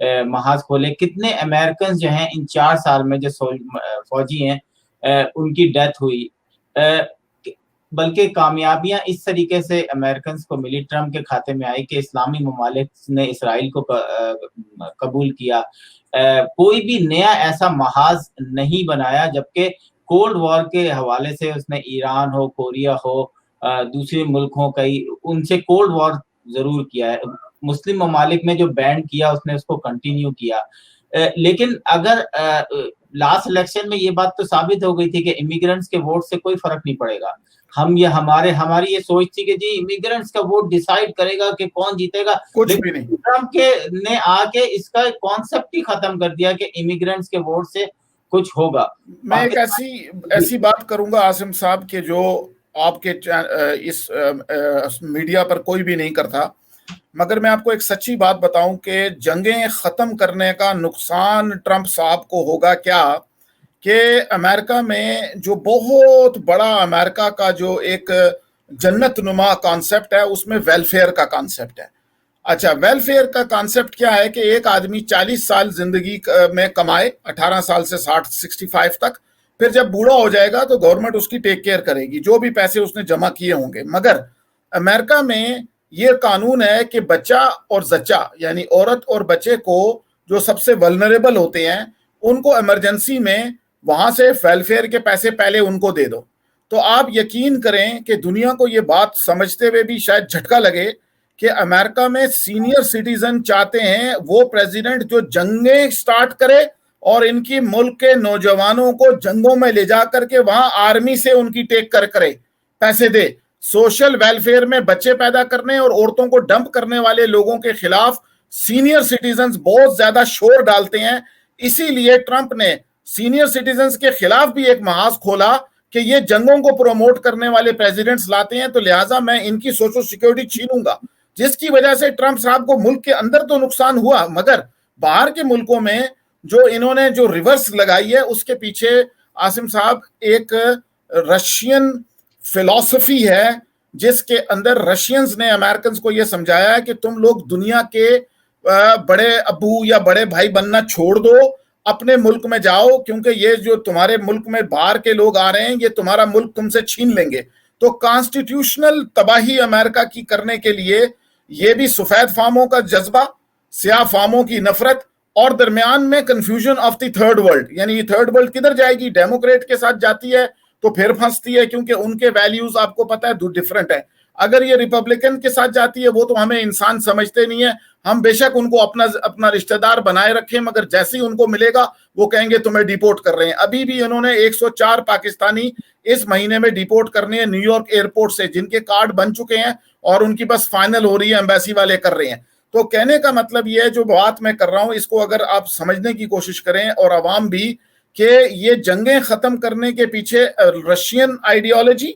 محاذ کھولے. کتنے امریکنز جو ہیں ان 4 سال میں جو فوجی ہیں ان کی ڈیتھ ہوئی. بلکہ کامیابیاں اس طریقے سے امریکنز کو ملی, ٹرمپ کے کھاتے میں آئی کہ اسلامی ممالک نے اسرائیل کو قبول کیا. کوئی بھی نیا ایسا محاذ نہیں بنایا, جبکہ کولڈ وار کے حوالے سے اس نے ایران ہو, کوریا ہو, دوسرے ملک ہوں, کئی ان سے کولڈ وار ضرور کیا ہے. مسلم ممالک نے جو بین کیا اس نے اس کو کنٹینیو کیا. لیکن اگر لاسٹ الیکشن میں یہ بات تو ثابت ہو گئی تھی کہ امیگرنٹس کے ووٹ سے کوئی فرق نہیں پڑے گا. ہماری یہ سوچ تھی کہ جی امیگرنٹس کا ووٹ ڈیسائیڈ کرے گا کہ کون جیتے گا. کچھ بھی نہیں. ٹرمپ نے آ کے اس کا کانسیپٹ ہی ختم کر دیا کہ امیگرنٹس کے ووٹ سے کچھ ہوگا. میں ایک ایسی بات کروں گا عاصم صاحب کہ جو آپ کے اس میڈیا پر کوئی بھی نہیں کرتا, مگر میں آپ کو ایک سچی بات بتاؤں کہ جنگیں ختم کرنے کا نقصان ٹرمپ صاحب کو ہوگا کیا, کہ امریکہ میں جو بہت بڑا امریکہ کا جو ایک جنت نما کانسیپٹ ہے اس میں ویلفیئر کا کانسیپٹ ہے. اچھا, ویلفیئر کا کانسیپٹ کیا ہے کہ ایک آدمی 40 سال زندگی میں کمائے, 18 سال سے 65 تک, پھر جب بوڑھا ہو جائے گا تو گورنمنٹ اس کی ٹیک کیئر کرے گی جو بھی پیسے اس نے جمع کیے ہوں گے. مگر امریکہ میں یہ قانون ہے کہ بچہ اور زچہ یعنی عورت اور بچے کو جو سب سے ولنریبل ہوتے ہیں ان کو ایمرجنسی میں وہاں سے ویلفیئر کے پیسے پہلے ان کو دے دو. تو آپ یقین کریں کہ دنیا کو یہ بات سمجھتے ہوئے بھی شاید جھٹکا لگے کہ امریکہ میں سینئر سٹیزن چاہتے ہیں وہ پریزیڈنٹ جو جنگیں سٹارٹ کرے اور ان کی ملک کے نوجوانوں کو جنگوں میں لے جا کر کے وہاں آرمی سے ان کی ٹیک کرے, پیسے دے. سوشل ویلفیئر میں بچے پیدا کرنے اور عورتوں کو ڈمپ کرنے والے لوگوں کے خلاف سینئر سٹیزنز بہت زیادہ شور ڈالتے ہیں. اسی لیے ٹرمپ نے سینئر سٹیزنز کے خلاف بھی ایک محاذ کھولا کہ یہ جنگوں کو پروموٹ کرنے والے پریزیڈنٹس لاتے ہیں, تو لہٰذا میں ان کی سوشل سیکیورٹی چھینوں گا, جس کی وجہ سے ٹرمپ صاحب کو ملک کے اندر تو نقصان ہوا, مگر باہر کے ملکوں میں جو انہوں نے جو ریورس لگائی ہے اس کے پیچھے عاصم صاحب ایک رشین فلسفی ہے جس کے اندر رشینز نے امریکنز کو یہ سمجھایا ہے کہ تم لوگ دنیا کے بڑے ابو یا بڑے بھائی بننا چھوڑ دو, اپنے ملک میں جاؤ, کیونکہ یہ جو تمہارے ملک میں باہر کے لوگ آ رہے ہیں یہ تمہارا ملک تم سے چھین لیں گے. تو کانسٹیٹیوشنل تباہی امریکہ کی کرنے کے لیے یہ بھی سفید فاموں کا جذبہ, سیاہ فاموں کی نفرت, اور درمیان میں confusion of the third world, یعنی یہ تھرڈ ورلڈ کدھر جائے گی, ڈیموکریٹ کے ساتھ جاتی ہے تو پھر پھنستی ہے کیونکہ ان کے ویلیوز آپ کو پتہ ہے ڈیفرنٹ ہے. اگر یہ ریپبلکن کے ساتھ جاتی ہے وہ تو ہمیں انسان سمجھتے نہیں ہیں, ہم بے شک ان کو اپنا رشتہ دار بنائے رکھیں, مگر جیسے ہی ان کو ملے گا وہ کہیں گے تمہیں ڈیپورٹ کر رہے ہیں. ابھی بھی انہوں نے 104 پاکستانی اس مہینے میں ڈیپورٹ کرنے ہیں نیو یارک ایئرپورٹ سے, جن کے کارڈ بن چکے ہیں اور ان کی بس فائنل ہو رہی ہے, ایمبیسی والے کر رہے ہیں. تو کہنے کا مطلب یہ ہے جو بات میں کر رہا ہوں اس کو اگر آپ سمجھنے کی کوشش کریں اور عوام بھی, کہ یہ جنگیں ختم کرنے کے پیچھے رشین آئیڈیالوجی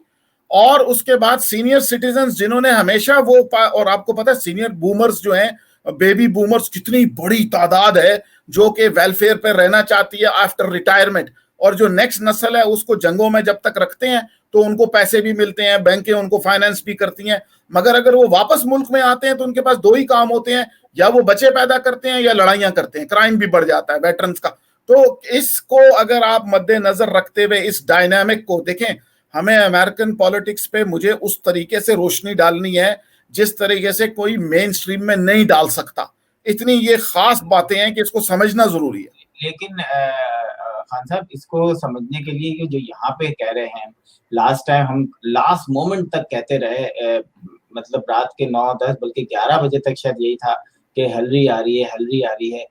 اور اس کے بعد سینئر سٹیزنز جنہوں نے ہمیشہ وہ, اور آپ کو پتہ ہے سینئر بومرز جو ہیں, بیبی بومرز کتنی بڑی تعداد ہے جو کہ ویلفیئر پہ رہنا چاہتی ہے آفٹر ریٹائرمنٹ, اور جو نیکسٹ نسل ہے اس کو جنگوں میں جب تک رکھتے ہیں تو ان کو پیسے بھی ملتے ہیں, بینکیں ان کو فائنانس بھی کرتی ہیں, مگر اگر وہ واپس ملک میں آتے ہیں تو ان کے پاس 2 ہی کام ہوتے ہیں, یا وہ بچے پیدا کرتے ہیں یا لڑائیاں کرتے ہیں, کرائم بھی بڑھ جاتا ہے ویٹرنز کا. تو اس کو اگر آپ مد نظر رکھتے ہوئے اس ڈائنامک کو دیکھیں, ہمیں امریکن پالیٹکس پہ مجھے اس طریقے سے روشنی ڈالنی ہے جس طریقے سے کوئی مین سٹریم میں نہیں ڈال سکتا. اتنی یہ خاص باتیں ہیں کہ اس کو سمجھنا ضروری ہے. لیکن خان صاحب اس کو سمجھنے کے لیے جو یہاں پہ کہہ رہے ہیں, لاسٹ ٹائم ہم لاسٹ مومنٹ تک کہتے رہے, مطلب رات کے 9-10 بلکہ 11 بجے تک شاید یہی تھا کہ ہلری آ رہی ہے, ہلری آ رہی ہے.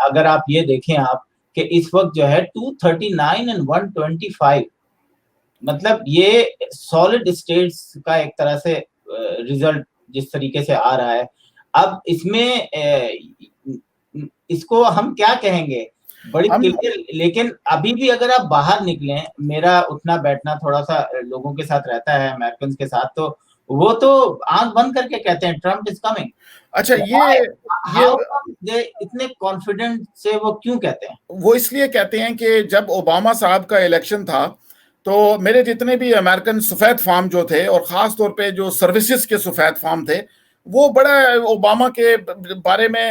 اگر آپ یہ دیکھیں آپ کہ اس وقت جو ہے 239 and 125, مطلب یہ سالڈ اسٹیٹس کا ایک طرح سے ریزلٹ جس طریقے سے آ رہا ہے. اب اس میں اس کو ہم کیا کہیں گے, بڑی کلیئر. لیکن ابھی بھی اگر آپ باہر نکلیں, میرا اٹھنا بیٹھنا تھوڑا سا لوگوں کے ساتھ رہتا ہے, امریکنز کے ساتھ, تو وہ تو آنکھ بند کر کے کہتے ہیں ٹرمپ از کمنگ. اچھا, یہ اتنے کانفیڈنٹ سے وہ کیوں کہتے ہیں؟ وہ اس لیے کہتے ہیں کہ جب اوباما صاحب کا الیکشن تھا تو میرے جتنے بھی امریکن سفید فارم جو تھے, اور خاص طور پہ جو سروسز کے سفید فارم تھے, وہ بڑا اوباما کے بارے میں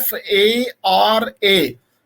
FARA,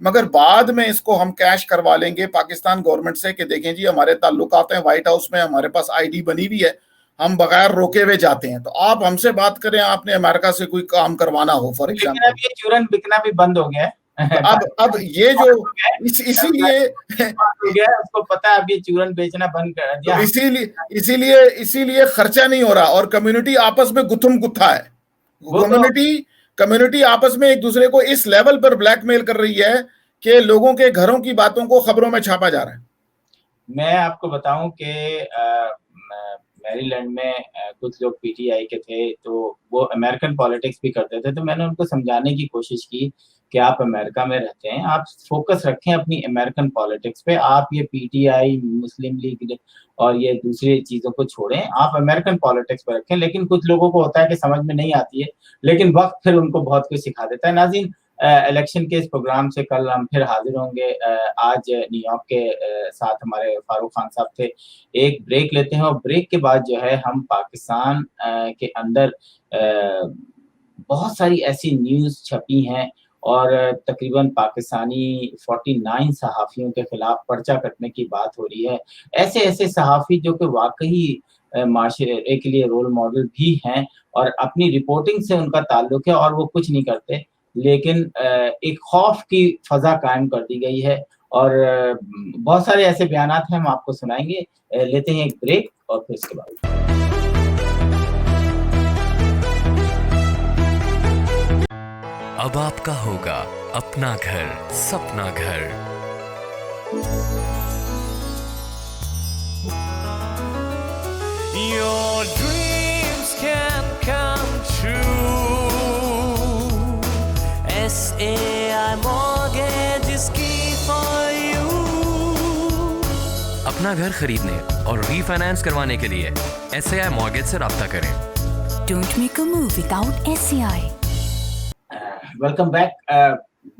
مگر بعد میں اس کو ہم کیش کروا لیں گے پاکستان گورنمنٹ سے کہ دیکھیں جی ہمارے تعلقات ہیں وائٹ ہاؤس میں, ہمارے پاس آئی ڈی بنی ہوئی ہے, ہم بغیر روکے ہوئے جاتے ہیں. تو آپ ہم سے بات کریں, آپ نے امریکہ سے کوئی کام کروانا ہو فار لیکن ایگزامپل, اب یہ چورن بکنا بھی بند ہو گیا ہے. اب یہ جو اسی لیے ہو گیا, اس کو پتا ہے اب یہ چورن بیچنا بند کر دیا. اسی لیے خرچہ نہیں ہو رہا, اور کمیونٹی آپس میں گتھم گتھا ہے. کمیونٹی آپس میں ایک دوسرے کو اس لیول پر بلیک میل کر رہی ہے کہ لوگوں کے گھروں کی باتوں کو خبروں میں چھاپا جا رہا ہے. میں آپ کو بتاؤں کہ میری لینڈ میں کچھ لوگ پی ٹی آئی کے تھے, تو وہ امریکن پالیٹکس بھی کرتے تھے. تو میں نے ان کو سمجھانے کی کوشش کی کہ آپ امریکہ میں رہتے ہیں, آپ فوکس رکھیں اپنی امریکن پالیٹکس پہ, آپ یہ P T I, Muslim league اور یہ دوسری چیزوں کو چھوڑیں, آپ امریکن پالیٹکس پہ رکھیں. لیکن کچھ لوگوں کو ہوتا ہے کہ سمجھ میں نہیں آتی ہے, لیکن وقت پھر ان کو بہت کچھ سکھا دیتا ہے. ناظرین, الیکشن کے اس پروگرام سے کل ہم پھر حاضر ہوں گے. آج نیو یارک کے ساتھ ہمارے فاروق خان صاحب تھے. ایک بریک لیتے ہیں, اور بریک کے بعد جو ہے ہم پاکستان کے اندر بہت ساری ایسی نیوز چھپی ہیں, اور تقریباً پاکستانی 49 صحافیوں کے خلاف پرچہ کٹنے کی بات ہو رہی ہے. ایسے صحافی جو کہ واقعی معاشرے کے لیے رول ماڈل بھی ہیں, اور اپنی رپورٹنگ سے ان کا تعلق ہے, اور وہ کچھ نہیں کرتے, لیکن ایک خوف کی فضا قائم کر دی گئی ہے. اور بہت سارے ایسے بیانات ہیں, ہم آپ کو سنائیں گے. لیتے ہیں ایک بریک, اور پھر اس کے بعد اب آپ کا ہوگا اپنا گھر, سپنا گھر. Your dreams can come true. SAI Mortgage is key for you. اپنا گھر خریدنے اور ری فائنانس کروانے کے لیے SAI Mortgage سے رابطہ کریں. Don't make a move without SAI. Welcome back.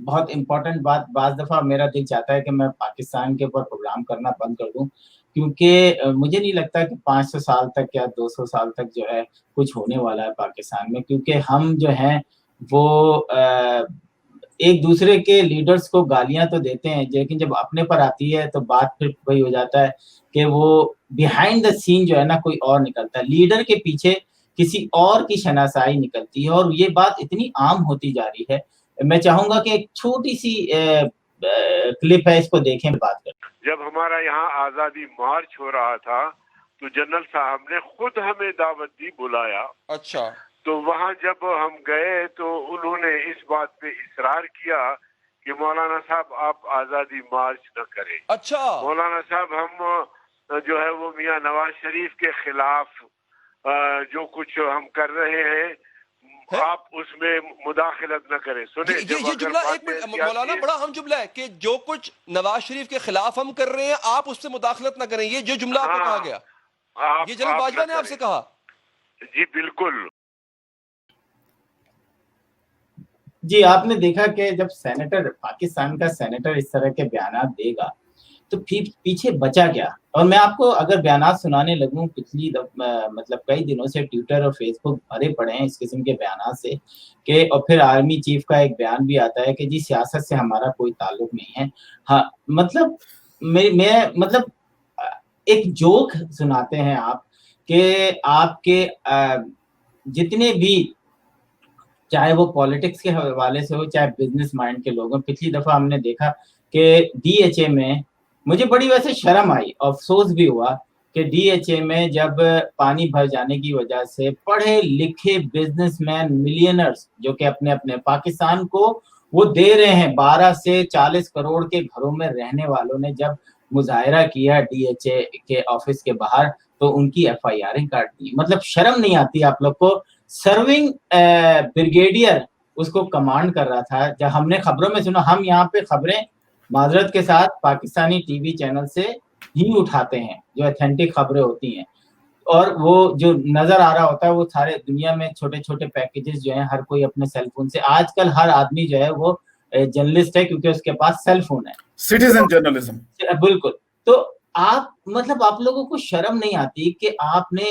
بہت امپورٹنٹ بات, بعض دفعہ میرا دل چاہتا ہے کہ میں پاکستان کے اوپر پروگرام کرنا بند کر دوں, کیونکہ مجھے نہیں لگتا کہ 500 سال تک یا 200 سال تک جو ہے کچھ ہونے والا ہے پاکستان میں. کیونکہ ہم جو ہیں وہ ایک دوسرے کے لیڈرز کو گالیاں تو دیتے ہیں, لیکن جب اپنے پر آتی ہے تو بات پھر وہی ہو جاتا ہے کہ وہ بیہائنڈ دا سین جو ہے نا کوئی اور نکلتا ہے, لیڈر کے پیچھے کسی اور کی شناسائی نکلتی ہے, اور یہ بات اتنی عام ہوتی جا رہی ہے. میں چاہوں گا کہ ایک چھوٹی سی کلپ ہے, اس کو دیکھیں, بات کریں. جب ہمارا یہاں آزادی مارچ ہو رہا تھا تو جنرل صاحب نے خود ہمیں دعوت دی, بلایا. اچھا. تو وہاں جب ہم گئے تو انہوں نے اس بات پہ اصرار کیا کہ مولانا صاحب آپ آزادی مارچ نہ کریں. اچھا. مولانا صاحب ہم جو ہے وہ میاں نواز شریف کے خلاف جو کچھ ہم کر رہے ہیں آپ اس میں مداخلت نہ کریں. سنیں, یہ جملہ ایک منٹ مولانا, بڑا اہم جملہ ہے کہ جو کچھ نواز شریف کے خلاف ہم کر رہے ہیں آپ اس سے مداخلت نہ کریں. یہ جو جملہ آپ کو کہا گیا, یہ جنرل باجوہ نے آپ سے کہا؟ جی بالکل. جی, آپ نے دیکھا کہ جب سینیٹر, پاکستان کا سینیٹر اس طرح کے بیانات دے گا تو پیچھے بچا کیا. اور میں آپ کو اگر بیانات سنانے لگوں, پچھلی مطلب کئی دنوں سے ٹویٹر اور فیس بک بھرے پڑے ہیں اس قسم کے بیانات سے, کہ اور پھر آرمی چیف کا ایک بیان بھی آتا ہے کہ جی سیاست سے ہمارا کوئی تعلق نہیں ہے. ہاں, مطلب میں مطلب ایک جوک سناتے ہیں آپ کہ آپ کے جتنے بھی, چاہے وہ پالیٹکس کے حوالے سے ہو چاہے بزنس مائنڈ کے لوگ ہوں. پچھلی دفعہ ہم نے دیکھا کہ ڈی ایچ اے میں, مجھے بڑی ویسے شرم آئی, افسوس بھی ہوا کہ ڈی ایچ اے میں جب پانی بھر جانے کی وجہ سے پڑھے لکھے بزنس مین ملینرز جو کہ اپنے پاکستان کو وہ دے رہے ہیں 12 سے 40 کروڑ کے گھروں میں رہنے والوں نے جب مظاہرہ کیا ڈی ایچ اے کے آفس کے باہر, تو ان کی ایف آئی آریں کاٹ دی. مطلب شرم نہیں آتی آپ لوگ کو. سرونگ بریگیڈیئر اس کو کمانڈ کر رہا تھا. جب ہم نے خبروں میں سنا, ہم یہاں پہ خبریں معذرت کے ساتھ پاکستانی ٹی وی چینل سے ہی اٹھاتے ہیں جو اتھینٹک خبریں ہوتی ہیں, اور وہ جو نظر آ رہا ہوتا ہے وہ سارے دنیا میں چھوٹے چھوٹے پیکیجز جو ہیں ہر کوئی اپنے سیل فون سے. آج کل ہر آدمی جو ہے وہ جرنلسٹ ہے کیونکہ اس کے پاس سیل فون ہے, سٹیزن جرنلزم. بالکل. تو آپ مطلب آپ لوگوں کو شرم نہیں آتی کہ آپ نے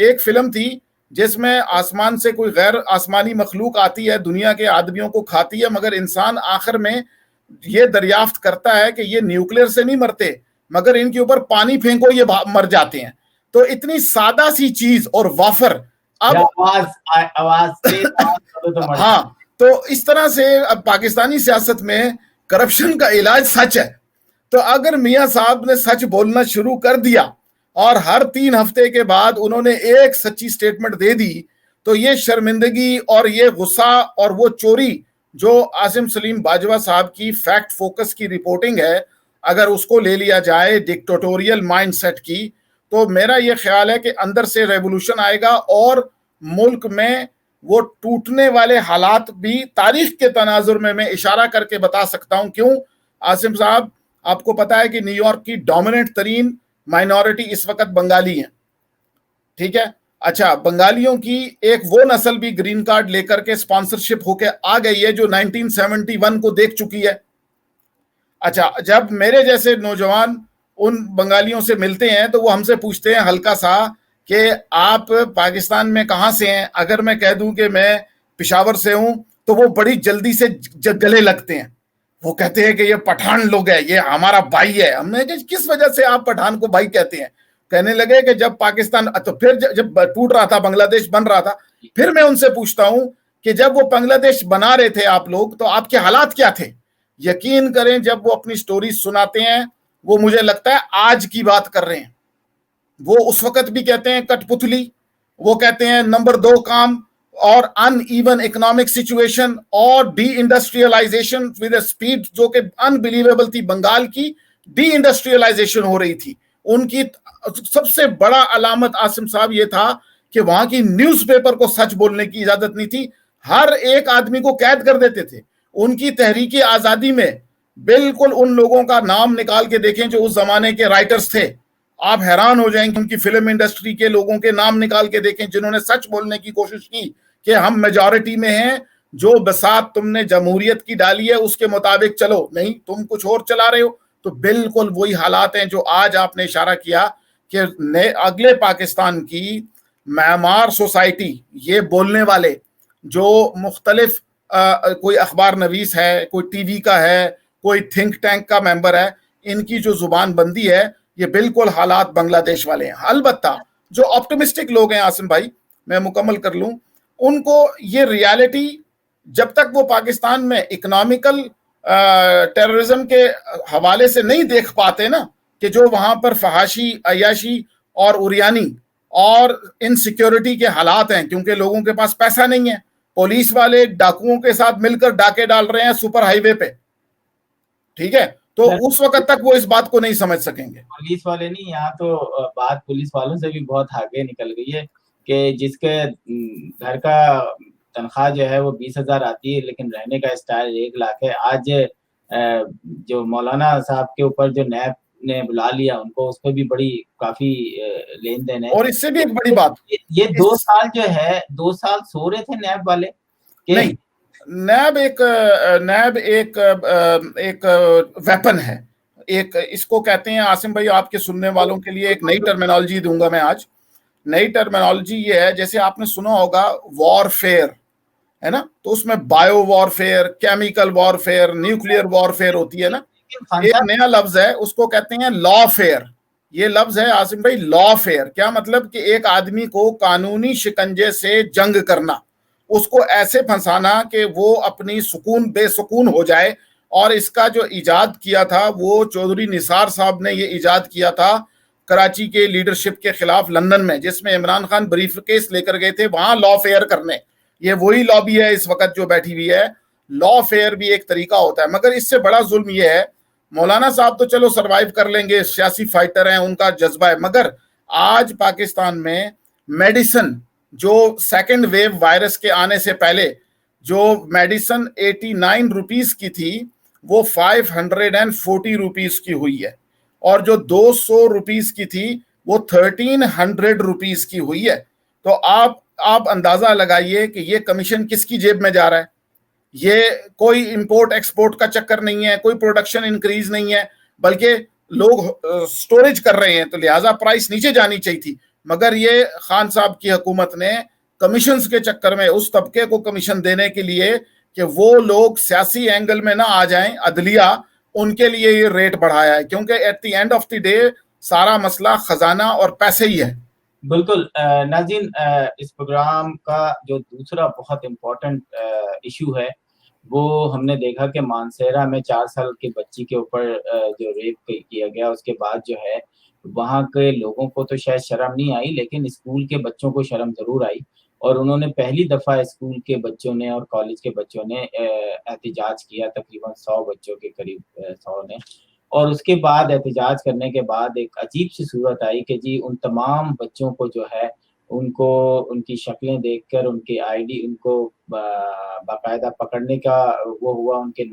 ایک فلم تھی جس میں آسمان سے کوئی غیر آسمانی مخلوق آتی ہے, دنیا کے آدمیوں کو کھاتی ہے, مگر انسان آخر میں یہ دریافت کرتا ہے کہ یہ نیوکلیئر سے نہیں مرتے, مگر ان کے اوپر پانی پھینکو یہ مر جاتے ہیں. تو اتنی سادہ سی چیز اور وافر اب ہاں, تو اس طرح سے اب پاکستانی سیاست میں کرپشن کا علاج سچ ہے. تو اگر میاں صاحب نے سچ بولنا شروع کر دیا اور ہر 3 ہفتے کے بعد انہوں نے ایک سچی سٹیٹمنٹ دے دی, تو یہ شرمندگی اور یہ غصہ اور وہ چوری جو عاصم سلیم باجوہ صاحب کی فیکٹ فوکس کی رپورٹنگ ہے, اگر اس کو لے لیا جائے ڈکٹیٹوریل مائنڈ سیٹ کی, تو میرا یہ خیال ہے کہ اندر سے ریولوشن آئے گا اور ملک میں وہ ٹوٹنے والے حالات بھی تاریخ کے تناظر میں اشارہ کر کے بتا سکتا ہوں. کیوں عاصم صاحب, آپ کو پتا ہے کہ نیو یارک کی ڈومیننٹ ترین مائنورٹی اس وقت بنگالی ہیں, ٹھیک ہے. اچھا, بنگالیوں کی ایک وہ نسل بھی گرین کارڈ لے کر کے اسپانسرشپ ہو کے آ گئی ہے جو 1971 کو دیکھ چکی ہے. اچھا, جب میرے جیسے نوجوان ان بنگالیوں سے ملتے ہیں تو وہ ہم سے پوچھتے ہیں ہلکا سا کہ آپ پاکستان میں کہاں سے ہیں. اگر میں کہہ دوں کہ میں پشاور سے ہوں تو وہ بڑی جلدی سے گلے لگتے ہیں, وہ کہتے ہیں کہ یہ پٹھان لوگ ہیں, یہ ہمارا بھائی ہے. ہم نے کہا کس وجہ سے آپ پٹھان کو بھائی کہتے ہیں؟ کہنے لگے کہ جب پاکستان, تو پھر جب ٹوٹ رہا تھا, بنگلہ دیش بن رہا تھا, پھر میں ان سے پوچھتا ہوں کہ جب وہ بنگلہ دیش بنا رہے تھے آپ لوگ, تو آپ کے حالات کیا تھے؟ یقین کریں جب وہ اپنی سٹوریز سناتے ہیں وہ مجھے لگتا ہے آج کی بات کر رہے ہیں. وہ اس وقت بھی کہتے ہیں کٹ پتلی, وہ کہتے ہیں نمبر 2 کام, اور ان ایون اکنامک سچویشن اور deindustrialisation with a speed جو کہ انبلیویبل تھی. بنگال کی ڈی انڈسٹریلائزیشن ہو رہی تھی. ان کی سب سے بڑا علامت عاصم صاحب یہ تھا کہ وہاں کی نیوز پیپر کو سچ بولنے کی اجازت نہیں تھی, ہر ایک آدمی کو قید کر دیتے تھے. ان کی تحریک آزادی میں بالکل ان لوگوں کا نام نکال کے دیکھیں جو اس زمانے کے رائٹرز تھے, آپ حیران ہو جائیں کہ ان کی فلم انڈسٹری کے لوگوں کے نام نکال کے دیکھیں جنہوں نے سچ بولنے کی کوشش کی کہ ہم میجورٹی میں ہیں, جو بساط تم نے جمہوریت کی ڈالی ہے اس کے مطابق چلو, نہیں تم کچھ اور چلا رہے ہو. تو بالکل وہی حالات ہیں جو آج آپ نے اشارہ کیا کہ اگلے پاکستان کی معمار سوسائٹی, یہ بولنے والے جو مختلف کوئی اخبار نویس ہے, کوئی ٹی وی کا ہے, کوئی تھنک ٹینک کا ممبر ہے, ان کی جو زبان بندی ہے یہ بالکل حالات بنگلہ دیش والے ہیں. البتہ جو آپٹمسٹک لوگ ہیں عاصم بھائی, میں مکمل کر لوں, ان کو یہ ریالٹی جب تک وہ پاکستان میں اکنامیکل ٹیررزم کے حوالے سے نہیں دیکھ پاتے نا, کہ جو وہاں پر فحاشی, عیاشی اور اریانی اور انسیکیورٹی کے حالات ہیں, کیونکہ لوگوں کے پاس پیسہ نہیں ہے, پولیس والے ڈاکوؤں کے ساتھ مل کر ڈاکے ڈال رہے ہیں سپر ہائی وے پہ, ٹھیک ہے, تو اس وقت تک وہ اس بات کو نہیں سمجھ سکیں گے. پولیس والے نہیں, یہاں تو بات پولیس والوں سے بھی بہت آگے نکل گئی ہے کہ جس کے گھر کا تنخواہ جو ہے وہ 20,000 آتی ہے لیکن رہنے کا اسٹائل 1 لاکھ ہے. آج جو مولانا صاحب کے اوپر جو نیب نے بلا لیا ان کو, اس پہ بھی بڑی کافی لین دین ہے. اور اس سے بھی ایک بڑی بات, یہ 2 سال جو ہے 2 سال سو رہے تھے نیب والے نہیں, نیب ایک ویپن ہے, ایک اس کو کہتے ہیں عاصم بھائی, آپ کے سننے والوں کے لیے ایک نئی ٹرمینالوجی دوں گا میں آج. نئی ٹرمینالوجی یہ ہے, جیسے آپ نے سنا ہوگا وار فیئر ہے نا, تو اس میں بایو وار فیئر, کیمیکل وار فیئر, نیوکلیئر وار فیئر ہوتی ہے نا. ایک نیا لفظ ہے اس کو کہتے ہیں لا فیئر. یہ لفظ ہے عاصم بھائی لا فیئر. کیا مطلب کہ ایک آدمی کو قانونی شکنجے سے جنگ کرنا, اس کو ایسے پھنسانا کہ وہ اپنی بے سکون ہو جائے. اور اس کا جو ایجاد کیا تھا وہ چودھری نثار صاحب نے یہ ایجاد کیا تھا کراچی کے لیڈرشپ کے خلاف لندن میں, جس میں عمران خان بریف کیس لے کر گئے تھے وہاں لا فیئر کرنے. یہ وہی لابی ہے اس وقت جو بیٹھی ہوئی ہے. لا فیئر بھی ایک طریقہ ہوتا ہے, مگر اس سے بڑا ظلم یہ ہے, مولانا صاحب تو چلو سروائیو کر لیں گے, سیاسی فائٹر ہیں, ان کا جذبہ ہے, مگر آج پاکستان میں میڈیسن جو 2nd ویو وائرس کے آنے سے پہلے جو میڈیسن 89 روپیز کی تھی وہ 540 روپیز کی ہوئی ہے, اور جو 200 روپیز کی تھی وہ 1300 روپیز کی ہوئی ہے. تو آپ اندازہ لگائیے کہ یہ کمیشن کس کی جیب میں جا رہا ہے. یہ کوئی امپورٹ ایکسپورٹ کا چکر نہیں ہے, کوئی پروڈکشن انکریز نہیں ہے, بلکہ لوگ سٹوریج کر رہے ہیں, تو لہٰذا پرائس نیچے جانی چاہیے تھی, مگر یہ خان صاحب کی حکومت نے کمیشنز کے چکر میں اس طبقے کو کمیشن دینے کے لیے کہ وہ لوگ سیاسی اینگل میں نہ آ جائیں، عدلیہ، ان کے لیے یہ ریٹ بڑھایا ہے، کیونکہ at the end of the day سارا مسئلہ خزانہ اور پیسے ہی ہے۔ بالکل ناظرین، اس پروگرام کا جو دوسرا بہت امپورٹنٹ ایشو ہے وہ ہم نے دیکھا کہ مانسہرہ میں 4 سال کی بچی کے اوپر جو ریپ کیا گیا، اس کے بعد جو ہے وہاں کے لوگوں کو تو شاید شرم نہیں آئی، لیکن اسکول کے بچوں کو شرم ضرور آئی، اور انہوں نے پہلی دفعہ اسکول کے بچوں نے اور کالج کے بچوں نے احتجاج کیا، تقریباً 100 بچوں کے قریب 100 نے، اور اس کے بعد احتجاج کرنے کے بعد ایک عجیب سی صورت آئی کہ جی ان تمام بچوں کو جو ہے ان کو ان کی شکلیں دیکھ کر ان کی آئی ڈی، ان کو باقاعدہ پکڑنے کا وہ ہوا، ان کے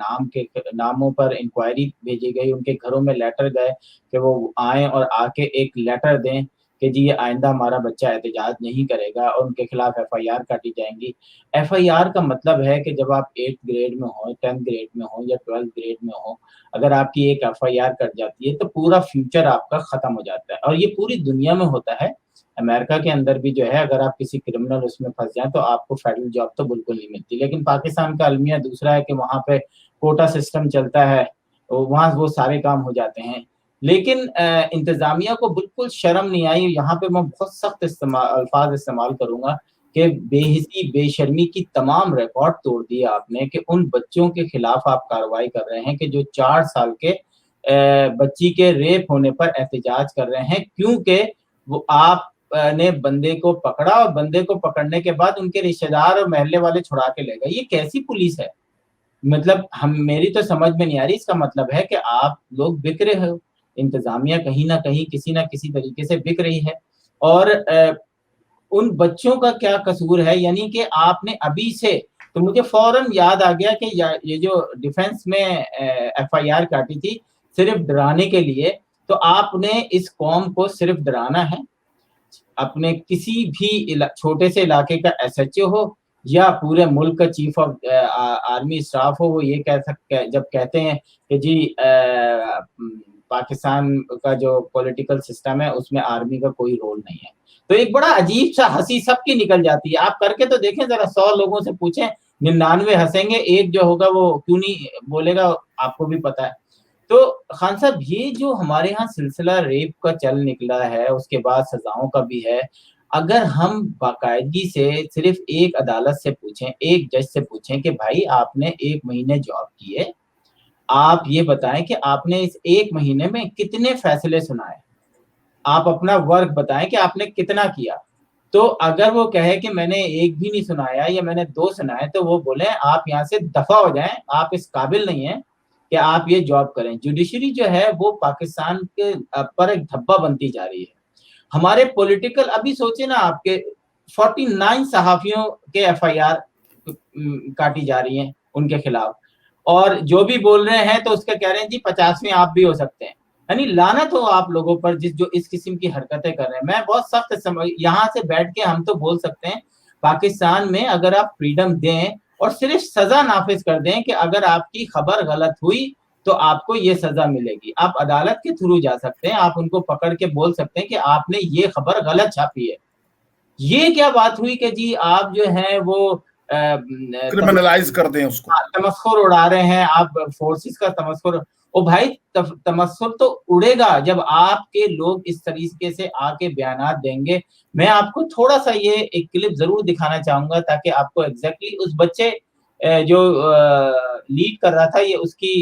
ناموں پر انکوائری بھیجی گئی، ان کے گھروں میں لیٹر گئے کہ وہ آئیں اور آ کے ایک لیٹر دیں کہ جی یہ آئندہ ہمارا بچہ احتجاج نہیں کرے گا، اور ان کے خلاف ایف آئی آر کاٹی جائیں گی۔ ایف آئی آر کا مطلب ہے کہ جب آپ 8th گریڈ میں ہوں، 10th گریڈ میں ہوں یا 12th گریڈ میں ہوں، اگر آپ کی ایک ایف آئی آر کٹ جاتی ہے تو پورا فیوچر آپ کا ختم ہو جاتا ہے، اور یہ پوری دنیا میں ہوتا ہے۔ امریکہ کے اندر بھی جو ہے اگر آپ کسی کرمنل اس میں پھنس جائیں تو آپ کو فیڈرل جاب تو بالکل نہیں ملتی، لیکن پاکستان کا المیہ دوسرا ہے کہ وہاں پہ کوٹا سسٹم چلتا ہے، وہاں وہ سارے کام ہو جاتے ہیں، لیکن انتظامیہ کو بالکل شرم نہیں آئی۔ یہاں پہ میں بہت سخت الفاظ استعمال کروں گا کہ بے حسی بے شرمی کی تمام ریکارڈ توڑ دیا آپ نے، کہ ان بچوں کے خلاف آپ کارروائی کر رہے ہیں کہ جو 4 سال کے بچی کے ریپ ہونے پر احتجاج کر رہے ہیں، کیونکہ وہ آپ نے بندے کو پکڑا اور بندے کو پکڑنے کے بعد ان کے رشتہ دار اور محلے والے چھڑا کے لے گئے۔ یہ کیسی پولیس ہے؟ مطلب میری تو سمجھ میں نہیں آ رہی۔ اس کا مطلب ہے کہ آپ لوگ بک رہے ہو، انتظامیہ کہیں نہ کہیں کسی نہ کسی طریقے سے بک رہی ہے، اور ان بچوں کا کیا قصور ہے؟ یعنی کہ آپ نے ابھی سے، تو مجھے فوراً یاد آ گیا کہ یہ جو ڈیفنس میں ایف آئی آر کاٹی تھی صرف ڈرانے کے لیے، تو آپ نے اس قوم کو صرف ڈرانا ہے۔ اپنے کسی بھی چھوٹے سے علاقے کا ایس ایچ او ہو یا پورے ملک کا چیف آف آرمی اسٹاف ہو، وہ یہ کہہ سکتے جب کہتے ہیں کہ جی پاکستان کا جو پولیٹیکل سسٹم ہے اس میں آرمی کا کوئی رول نہیں ہے، تو ایک بڑا عجیب سا ہنسی سب کی نکل جاتی ہے۔ آپ کر کے تو دیکھیں ذرا، 100 لوگوں سے پوچھیں، 99 ہنسیں گے، ایک جو ہوگا وہ کیوں نہیں بولے گا، آپ کو بھی پتا ہے۔ تو خان صاحب یہ جو ہمارے ہاں سلسلہ ریپ کا چل نکلا ہے، اس کے بعد سزاؤں کا بھی ہے، اگر ہم باقاعدگی سے صرف ایک عدالت سے پوچھیں، ایک جج سے پوچھیں کہ بھائی آپ نے 1 مہینے جاب کی ہے، آپ یہ بتائیں کہ آپ نے اس 1 مہینے میں کتنے فیصلے سنائے، آپ اپنا ورک بتائیں کہ آپ نے کتنا کیا۔ تو اگر وہ کہے کہ میں نے 1 بھی نہیں سنایا یا میں نے 2 سنائے، تو وہ بولیں آپ یہاں سے دفع ہو جائیں، آپ اس قابل نہیں ہیں کہ آپ یہ جاب کریں۔ جوڈیشری جو ہے وہ پاکستان کے پر ایک دھبا بنتی جا رہی ہے۔ ہمارے پولیٹیکل، ابھی سوچیں نا آپ کے 49 صحافیوں کے ایف آئی آر کاٹی جا رہی ہیں ان کے خلاف، اور جو بھی بول رہے ہیں تو اس کا کہہ رہے ہیں جی 50ویں آپ بھی ہو سکتے ہیں۔ یعنی لعنت ہو آپ لوگوں پر جو اس قسم کی حرکتیں کر رہے ہیں۔ میں بہت سخت یہاں سے بیٹھ کے ہم تو بول سکتے ہیں پاکستان میں اگر آپ فریڈم دیں اور صرف سزا نافذ کر دیں کہ اگر آپ کی خبر غلط ہوئی تو آپ کو یہ سزا ملے گی، آپ عدالت کے تھرو جا سکتے ہیں، آپ ان کو پکڑ کے بول سکتے ہیں کہ آپ نے یہ خبر غلط چھاپی ہے۔ یہ کیا بات ہوئی کہ جی آپ جو ہیں وہ کرمنلائز کر دیں اس کو، تمسخر اڑا رہے ہیں، آپ فورسز کا تمسخر۔ او بھائی تمسخر تو اڑے گا جب آپ کے لوگ اس طریقے سے آ کے بیانات دیں گے۔ میں آپ کو تھوڑا سا یہ ایک کلپ ضرور دکھانا چاہوں گا تاکہ آپ کو ایگزیکٹلی اس بچے جو لیڈ کر رہا تھا، یہ اس کی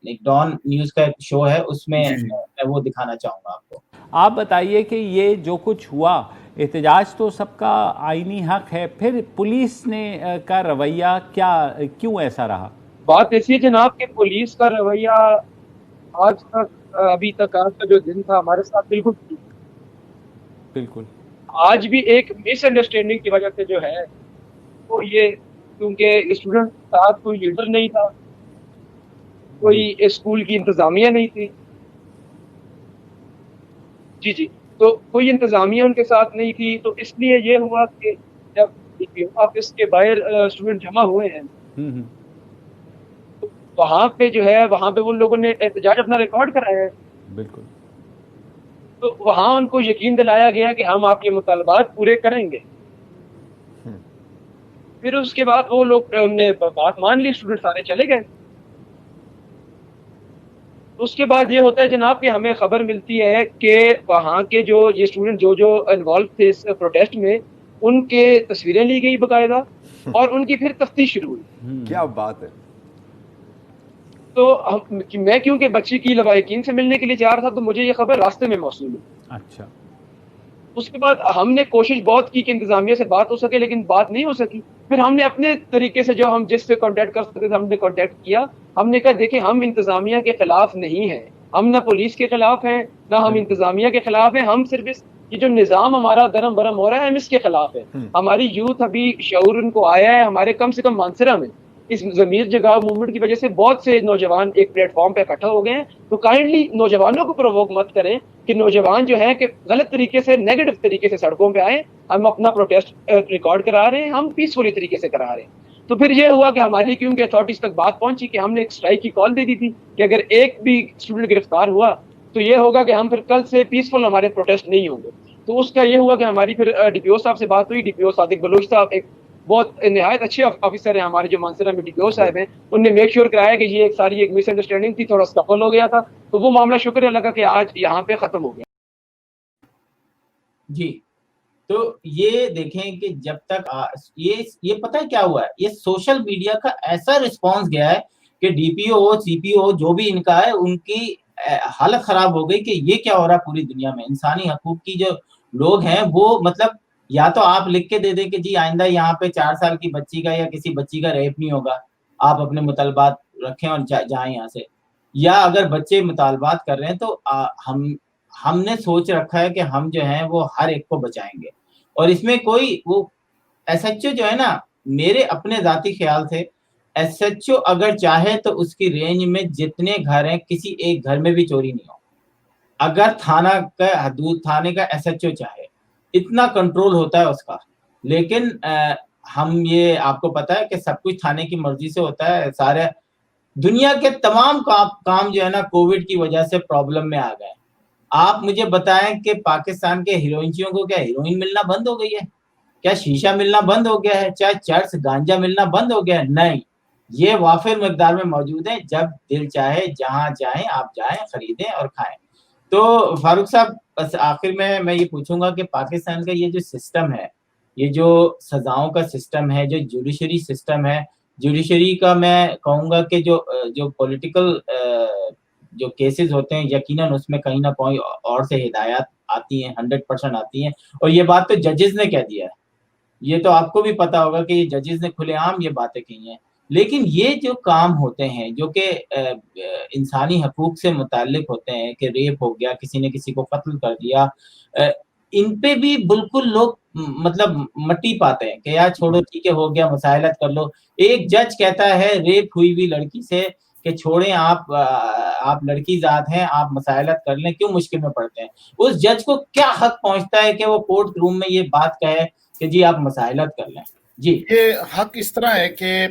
ایک ڈان نیوز کا ایک شو ہے، اس میں وہ دکھانا چاہوں گا آپ کو۔ آپ بتائیے کہ یہ جو کچھ ہوا، احتجاج تو سب کا آئینی حق ہے، پھر پولیس نے کا رویہ کیوں ایسا رہا؟ بات ایسی ہے جناب کہ پولیس کا رویہ آج تک، ابھی تک آج کا جو دن تھا ہمارے ساتھ بالکل آج بھی ایک مس انڈرسٹینڈنگ کی وجہ سے جو ہے وہ یہ، کیونکہ اسٹوڈنٹ ساتھ کوئی لیڈر نہیں تھا، کوئی اسکول کی انتظامیہ نہیں تھی، جی تو کوئی انتظامیہ ان کے ساتھ نہیں تھی، تو اس لیے یہ ہوا کہ جب آفس کے باہر اسٹوڈنٹ جمع ہوئے ہیں وہاں پہ جو ہے، وہاں پہ وہ لوگوں نے احتجاج اپنا ریکارڈ کرایا ہے، بالکل تو وہاں ان کو یقین دلایا گیا کہ ہم آپ کے مطالبات پورے کریں گے. پھر اس کے بعد وہ لوگ نے بات مان لی, اسٹوڈنٹ سارے چلے گئے. اس کے بعد یہ ہوتا ہے جناب کہ ہمیں خبر ملتی ہے کہ وہاں کے جو یہ اسٹوڈنٹ جو انوالو تھے اس پروٹیسٹ میں, ان کے تصویریں لی گئی باقاعدہ, اور ان کی پھر تفتیش شروع ہوئی. کیا بات ہے. تو میں کیونکہ بچی کی لواحقین سے ملنے کے لیے جا رہا تھا, تو مجھے یہ خبر راستے میں موصول ہوئی. اچھا. اس کے بعد ہم نے کوشش بہت کی کہ انتظامیہ سے بات ہو سکے, لیکن بات نہیں ہو سکی. پھر ہم نے اپنے طریقے سے جو ہم جس سے کانٹیکٹ کر سکتے تھے ہم نے کانٹیکٹ کیا. ہم نے کہا دیکھیں ہم انتظامیہ کے خلاف نہیں ہیں, ہم نہ پولیس کے خلاف ہیں نہ ہم انتظامیہ کے خلاف ہیں, ہم صرف یہ جو نظام ہمارا درم برم ہو رہا ہے ہم اس کے خلاف ہیں. ہماری یوتھ ابھی شعور ان کو آیا ہے, ہمارے کم سے کم مانسرا میں اس ضمیر جگاؤ موومنٹ کی وجہ سے بہت سے نوجوان ایک پلیٹ فارم پہ اکٹھا ہو گئے ہیں. تو کائنڈلی نوجوانوں کو پرووک مت کریں کہ نوجوان جو ہے کہ غلط طریقے سے نیگیٹو طریقے سے سڑکوں پہ آئے. ہم اپنا پروٹیسٹ ریکارڈ کرا رہے ہیں, ہم پیسفلی طریقے سے کرا رہے ہیں. تو پھر یہ ہوا کہ ہماری کیونکہ اتھارٹیز تک بات پہنچی کہ ہم نے ایک اسٹرائک کی کال دے دی تھی کہ اگر ایک بھی اسٹوڈنٹ گرفتار ہوا تو یہ ہوگا کہ ہم پھر کل سے پیسفل ہمارے پروٹیسٹ نہیں ہوں گے. تو اس کا یہ ہوا کہ ہماری پھر ڈی پی او صاحب سے بات ہوئی. ڈی پی او صادق بلوچ صاحب ایک بہت نہایت اچھے آفیسر ہیں ہمارے جو مانسرا میں ڈی پی او صاحب ہیں, انہوں نے میک شیور کرایا کہ یہ ایک ساری ایک مس انڈرسٹینڈنگ تھی, تھوڑا سکفل ہو گیا تھا. تو وہ معاملہ شکر اللہ کا کہ آج یہاں پہ ختم ہو گیا. جی تو یہ دیکھیں کہ جب تک یہ پتہ کیا ہوا ہے, یہ سوشل میڈیا کا ایسا رسپانس گیا ہے کہ ڈی پی او سی پی او جو بھی ان کا ہے ان کی حالت خراب ہو گئی کہ یہ کیا ہو رہا ہے پوری دنیا میں. انسانی حقوق کی جو لوگ ہیں وہ مطلب یا تو آپ لکھ کے دے دیں کہ جی آئندہ یہاں پہ 4 سال کی بچی کا یا کسی بچی کا ریپ نہیں ہوگا, آپ اپنے مطالبات رکھیں اور جائیں یہاں سے. یا اگر بچے مطالبات کر رہے ہیں تو ہم نے سوچ رکھا ہے کہ ہم جو ہیں وہ ہر ایک کو بچائیں گے. اور اس میں کوئی وہ ایس ایچ او جو ہے نا, میرے اپنے ذاتی خیال سے ایس ایچ او اگر چاہے تو اس کی رینج میں جتنے گھر ہیں کسی ایک گھر میں بھی چوری نہیں ہو. اگر تھانے کا ایس ایچ او چاہے اتنا کنٹرول ہوتا ہے اس کا. لیکن ہم یہ آپ کو پتا ہے کہ سب کچھ تھانے کی مرضی سے ہوتا ہے. سارے دنیا کے تمام کام جو ہے نا کووڈ کی وجہ سے پرابلم میں آ گئے. آپ مجھے بتائیں کہ پاکستان کے ہیروئنچیوں کو کیا ہیروئن ملنا بند ہو گئی ہے؟ کیا شیشہ ملنا بند ہو گیا ہے؟ چاہے چرس گانجا ملنا بند ہو گیا ہے؟ نہیں, یہ وافر مقدار میں موجود ہے. جب دل چاہے جہاں چاہیں آپ جائیں, خریدیں اور کھائیں. تو فاروق صاحب بس آخر میں یہ پوچھوں گا کہ پاکستان کا یہ جو سسٹم ہے, یہ جو سزاؤں کا سسٹم ہے, جو جوڈیشری سسٹم ہے, جوڈیشری کا میں کہوں گا کہ جو پولیٹیکل جو کیسز ہوتے ہیں یقیناً اس میں کہیں نہ کہیں اور سے ہدایات آتی ہیں, 100% آتی ہیں. اور یہ بات تو ججز نے کہہ دیا ہے, یہ تو آپ کو بھی پتا ہوگا کہ یہ ججز نے کھلے عام یہ باتیں کہی ہیں. لیکن یہ جو کام ہوتے ہیں جو کہ انسانی حقوق سے متعلق ہوتے ہیں کہ ریپ ہو گیا, کسی نے کسی کو قتل کر دیا, ان پہ بھی بالکل لوگ مطلب مٹی پاتے ہیں کہ یار چھوڑو ٹھیک ہے ہو گیا مسائلت کر لو. ایک جج کہتا ہے ریپ ہوئی ہوئی لڑکی سے کہ چھوڑیں آپ لڑکی ذات ہیں, آپ مسائلت کر لیں, کیوں مشکل میں پڑتے ہیں. اس جج کو کیا حق پہنچتا ہے کہ وہ کورٹ روم میں یہ بات کہے کہ جی آپ مسائلت کر لیں. جی یہ حق اس طرح ہے کہ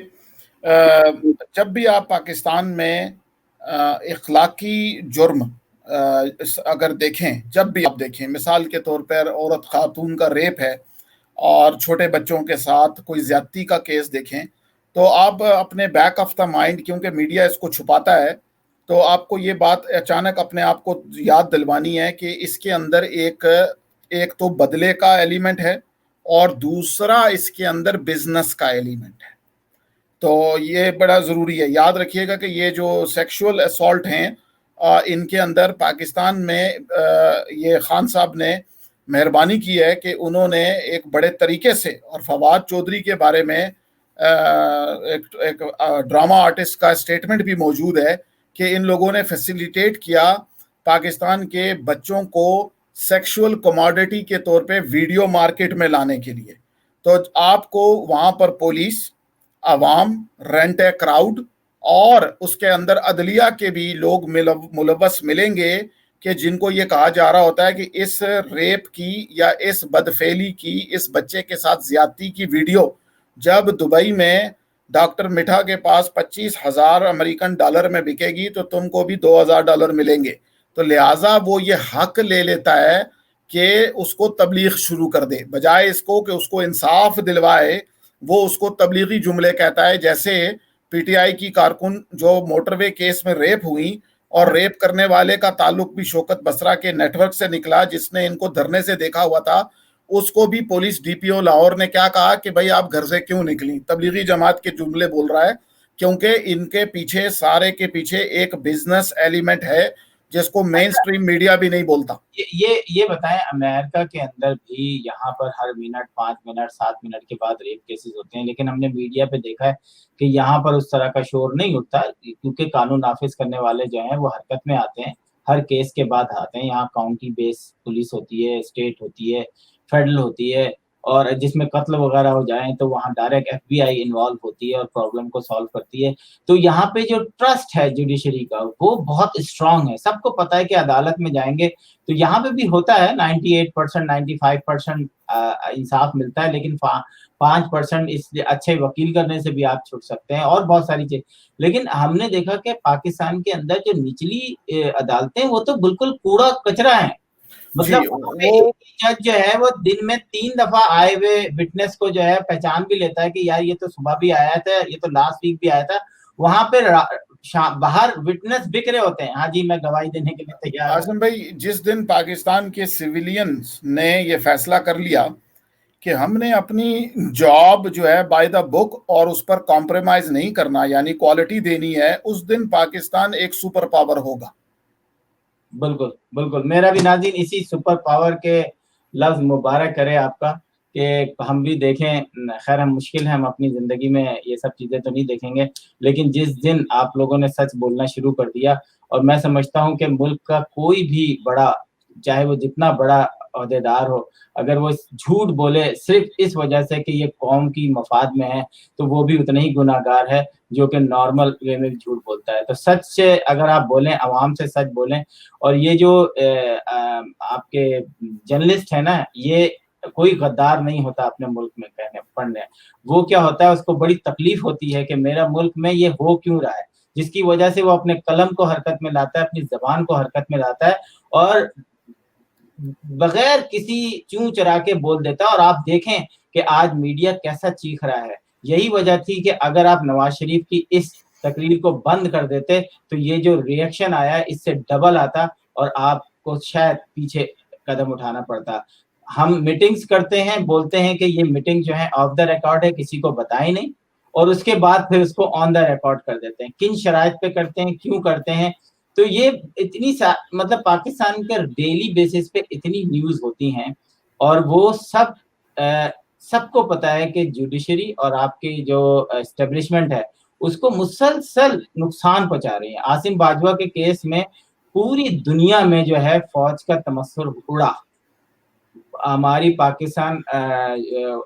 جب بھی آپ پاکستان میں اخلاقی جرم اگر دیکھیں, جب بھی آپ دیکھیں مثال کے طور پر عورت خاتون کا ریپ ہے اور چھوٹے بچوں کے ساتھ کوئی زیادتی کا کیس دیکھیں, تو آپ اپنے بیک آف دا مائنڈ, کیونکہ میڈیا اس کو چھپاتا ہے, تو آپ کو یہ بات اچانک اپنے آپ کو یاد دلوانی ہے کہ اس کے اندر ایک تو بدلے کا ایلیمنٹ ہے اور دوسرا اس کے اندر بزنس کا ایلیمنٹ ہے. تو یہ بڑا ضروری ہے, یاد رکھیے گا کہ یہ جو سیکشول اسالٹ ہیں ان کے اندر پاکستان میں یہ خان صاحب نے مہربانی کی ہے کہ انہوں نے ایک بڑے طریقے سے, اور فواد چودھری کے بارے میں ایک ڈراما آرٹسٹ کا اسٹیٹمنٹ بھی موجود ہے کہ ان لوگوں نے فیسیلیٹیٹ کیا پاکستان کے بچوں کو سیکشول کموڈٹی کے طور پہ ویڈیو مارکیٹ میں لانے کے لیے. تو آپ کو وہاں پر پولیس, عوام, رینٹ اے کراؤڈ اور اس کے اندر عدلیہ کے بھی لوگ ملوث ملیں گے کہ جن کو یہ کہا جا رہا ہوتا ہے کہ اس ریپ کی یا اس بدفعلی کی, اس بچے کے ساتھ زیادتی کی ویڈیو جب دبئی میں ڈاکٹر مٹھا کے پاس $25,000 امریکن ڈالر میں بکے گی تو تم کو بھی $2,000 ملیں گے. تو لہٰذا وہ یہ حق لے لیتا ہے کہ اس کو تبلیغ شروع کر دے، بجائے اس کو کہ اس کو انصاف دلوائے وہ اس کو تبلیغی جملے کہتا ہے. جیسے پی ٹی آئی کی کارکن جو موٹر وے کیس میں ریپ ہوئی اور ریپ کرنے والے کا تعلق بھی شوکت بسرا کے نیٹ ورک سے نکلا جس نے ان کو دھرنے سے دیکھا ہوا تھا، اس کو بھی پولیس ڈی پی او لاہور نے کیا کہا کہ بھائی آپ گھر سے کیوں نکلی، تبلیغی جماعت کے جملے بول رہا ہے، کیونکہ ان کے پیچھے سارے کے پیچھے ایک بزنس ایلیمنٹ ہے جس کو مین سٹریم میڈیا بھی نہیں بولتا. یہ بتائیں امریکہ کے اندر بھی یہاں پر ہر منٹ 5 منٹ 7 منٹ کے بعد ریپ کیسز ہوتے ہیں، لیکن ہم نے میڈیا پہ دیکھا ہے کہ یہاں پر اس طرح کا شور نہیں اٹھتا کیونکہ قانون نافذ کرنے والے جو ہیں وہ حرکت میں آتے ہیں، ہر کیس کے بعد آتے ہیں. یہاں کاؤنٹی بیس پولیس ہوتی ہے، اسٹیٹ ہوتی ہے، فیڈرل ہوتی ہے، اور جس میں قتل وغیرہ ہو جائیں تو وہاں ڈائریکٹ ایف بی آئی انوالو ہوتی ہے اور پرابلم کو سالو کرتی ہے. تو یہاں پہ جو ٹرسٹ ہے جوڈیشری کا وہ بہت اسٹرانگ ہے، سب کو پتا ہے کہ عدالت میں جائیں گے تو یہاں پہ بھی ہوتا ہے 98% 95% انصاف ملتا ہے، لیکن 5% اس اچھے وکیل کرنے سے بھی آپ چھوٹ سکتے ہیں اور بہت ساری چیز. لیکن ہم نے دیکھا کہ پاکستان کے اندر جو نچلی عدالتیں وہ تو بالکل کوڑا کچرا ہیں. مطلب جج جو ہے وہ دن میں 3 دفعہ آئے ہوئے وٹنس کو جو ہے پہچان بھی لیتا ہے کہ یار یہ تو صبح بھی آیا تھا، یہ تو لاسٹ ویک بھی آیا تھا. وہاں پہ باہر وٹنس بک رہے ہوتے ہیں، ہاں جی میں گواہی دینے کے لیے تیار ہوں. عاصم بھائی، جس دن پاکستان کے سویلینز نے یہ فیصلہ کر لیا کہ ہم نے اپنی جاب جو ہے بائی دا بک اور اس پر کمپرومائز نہیں کرنا، یعنی کوالٹی دینی ہے، اس دن پاکستان ایک سپر پاور ہوگا. بالکل بالکل، میرا بھی ناظرین اسی سپر پاور کے لفظ مبارک کرے آپ کا کہ ہم بھی دیکھیں. خیر ہم مشکل ہے، ہم اپنی زندگی میں یہ سب چیزیں تو نہیں دیکھیں گے، لیکن جس دن آپ لوگوں نے سچ بولنا شروع کر دیا، اور میں سمجھتا ہوں کہ ملک کا کوئی بھی بڑا، چاہے وہ جتنا بڑا عہدیدار ہو، اگر وہ جھوٹ بولے صرف اس وجہ سے کہ یہ قوم کی مفاد میں ہے تو وہ بھی اتنا ہی گناہ گار ہے جو کہ نارمل وے میں جھوٹ بولتا ہے. تو سچ سے اگر آپ بولیں، عوام سے سچ بولیں. اور یہ جو آپ کے جرنلسٹ ہیں نا، یہ کوئی غدار نہیں ہوتا اپنے ملک میں کہنے پڑھنے. وہ کیا ہوتا ہے، اس کو بڑی تکلیف ہوتی ہے کہ میرا ملک میں یہ ہو کیوں رہا ہے، جس کی وجہ سے وہ اپنے قلم کو حرکت میں لاتا ہے، اپنی زبان کو حرکت میں لاتا ہے اور بغیر کسی چوں چرا کے بول دیتا ہے. اور آپ دیکھیں کہ آج میڈیا کیسا چیخ رہا ہے. یہی وجہ تھی کہ اگر آپ نواز شریف کی اس تقریر کو بند کر دیتے تو یہ جو ریئیکشن آیا اس سے ڈبل آتا اور آپ کو شاید پیچھے قدم اٹھانا پڑتا. ہم میٹنگز کرتے ہیں، بولتے ہیں کہ یہ میٹنگ جو ہے آف دا ریکارڈ ہے، کسی کو بتائیں نہیں، اور اس کے بعد پھر اس کو آن دا ریکارڈ کر دیتے ہیں. کن شرائط پہ کرتے ہیں، کیوں کرتے ہیں؟ تو یہ اتنی مطلب پاکستان کے ڈیلی بیسس پہ اتنی نیوز ہوتی ہیں اور وہ سب کو پتا ہے کہ جوڈیشری اور آپ کی جو اسٹیبلشمنٹ ہے اس کو مسلسل نقصان پہنچا رہی ہیں. عاصم باجوہ کے کیس میں پوری دنیا میں جو ہے فوج کا تمسخر اڑا، ہماری پاکستان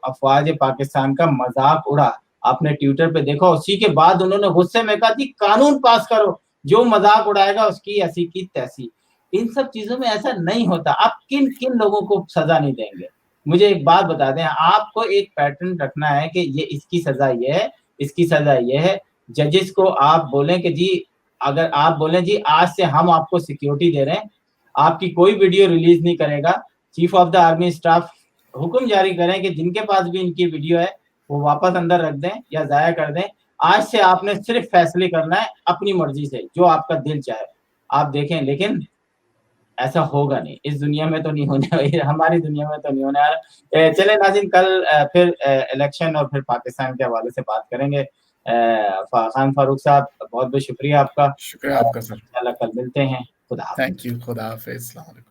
افواج پاکستان کا مذاق اڑا. آپ نے ٹویٹر پہ دیکھا، اسی کے بعد انہوں نے غصے میں کہا تھی قانون پاس کرو، جو مذاق اڑائے گا اس کی ایسی کی تیسی. ان سب چیزوں میں ایسا نہیں ہوتا. آپ کن کن لوگوں کو سزا نہیں دیں گے؟ مجھے ایک بات بتا دیں، آپ کو ایک پیٹرن رکھنا ہے کہ یہ اس کی سزا یہ ہے، اس کی سزا یہ ہے. ججز کو آپ بولیں کہ جی، اگر آپ بولیں جی آج سے ہم آپ کو سیکیورٹی دے رہے ہیں، آپ کی کوئی ویڈیو ریلیز نہیں کرے گا، chief of the army staff حکم جاری کریں کہ جن کے پاس بھی ان کی ویڈیو ہے وہ واپس اندر رکھ دیں یا ضائع کر دیں. آج سے آپ نے صرف فیصلے کرنا ہے اپنی مرضی سے، جو آپ کا دل چاہے آپ دیکھیں. لیکن ایسا ہوگا نہیں، اس دنیا میں تو نہیں ہونے والا، ہماری دنیا میں تو نہیں ہونے والا. چلے ناظرین، کل پھر الیکشن اور پھر پاکستان کے حوالے سے بات کریں گے. خان فاروق صاحب بہت بہت شکریہ آپ کا. شکریہ آپ کا سر. انشاءاللہ کل ملتے ہیں. خدا حافظ. Thank you. خدا حافظ. السلام علیکم.